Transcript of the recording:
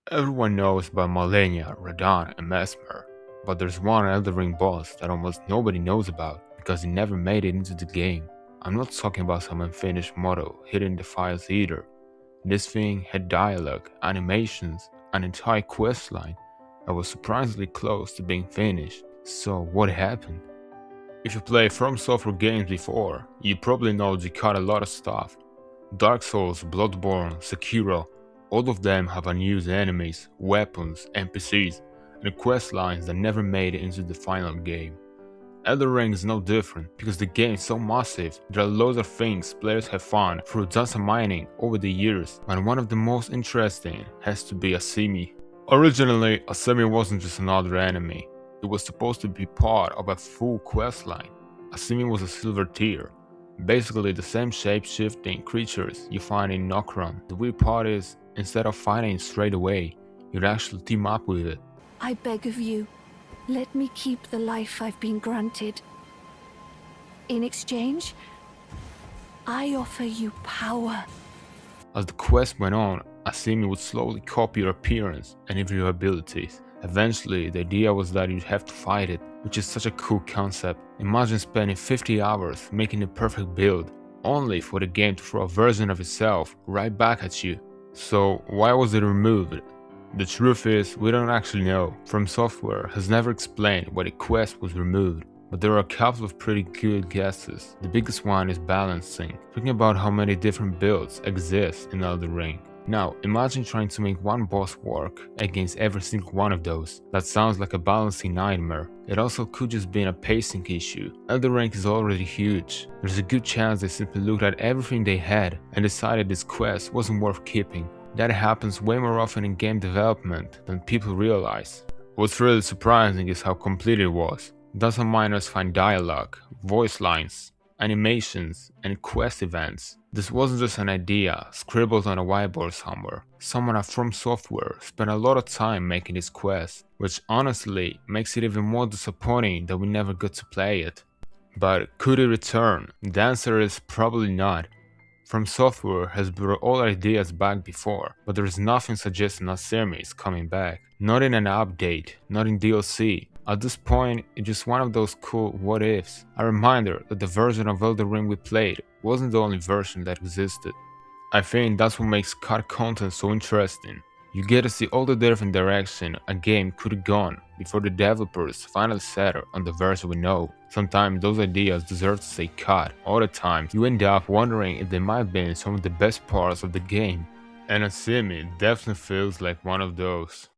Everyone knows about Malenia, Radon, and Mesmer, but there's one Elden Ring boss that almost nobody knows about because he never made it into the game. I'm not talking about some unfinished model hidden in the files either. This thing had dialogue, animations, an entire questline that was surprisingly close to being finished. So what happened? If you played FromSoftware games before, you probably know they cut a lot of stuff. Dark Souls, Bloodborne, Sekiro, all of them have unused enemies, weapons, NPCs, and quest lines that never made it into the final game. Elden Ring is no different because the game is so massive, there are loads of things players have found through data mining over the years, and one of the most interesting has to be Asimi. Originally, Asimi wasn't just another enemy, it was supposed to be part of a full questline. Asimi was a silver tier, basically the same shape-shifting creatures you find in Nokron. The weird part is, instead of fighting straight away, you'd actually team up with it. I beg of you, let me keep the life I've been granted. In exchange, I offer you power. As the quest went on, Asimi would slowly copy your appearance and even your abilities. Eventually, the idea was that you'd have to fight it, which is such a cool concept. Imagine spending 50 hours making the perfect build, only for the game to throw a version of itself right back at you. So why was it removed? The truth is, we don't actually know. FromSoftware has never explained why the quest was removed, but there are a couple of pretty good guesses. The biggest one is balancing, thinking about how many different builds exist in Elden Ring. Now, imagine trying to make one boss work against every single one of those. That sounds like a balancing nightmare. It also could just be a pacing issue. Elden Ring is already huge. There's a good chance they simply looked at everything they had and decided this quest wasn't worth keeping. That happens way more often in game development than people realize. What's really surprising is how complete it was. Data miners find dialogue, voice lines, animations, and quest events. This wasn't just an idea scribbled on a whiteboard somewhere. Someone at FromSoftware spent a lot of time making this quest, which honestly makes it even more disappointing that we never got to play it. But could it return? The answer is probably not. FromSoftware has brought all ideas back before, but there is nothing suggesting Asimi is coming back. Not in an update, not in DLC. At this point, it's just one of those cool what ifs. A reminder that the version of Elden Ring we played wasn't the only version that existed. I think that's what makes cut content so interesting. You get to see all the different direction a game could have gone before the developers finally settled on the version we know. Sometimes those ideas deserve to stay cut, other times you end up wondering if they might have been some of the best parts of the game. And Asimi definitely feels like one of those.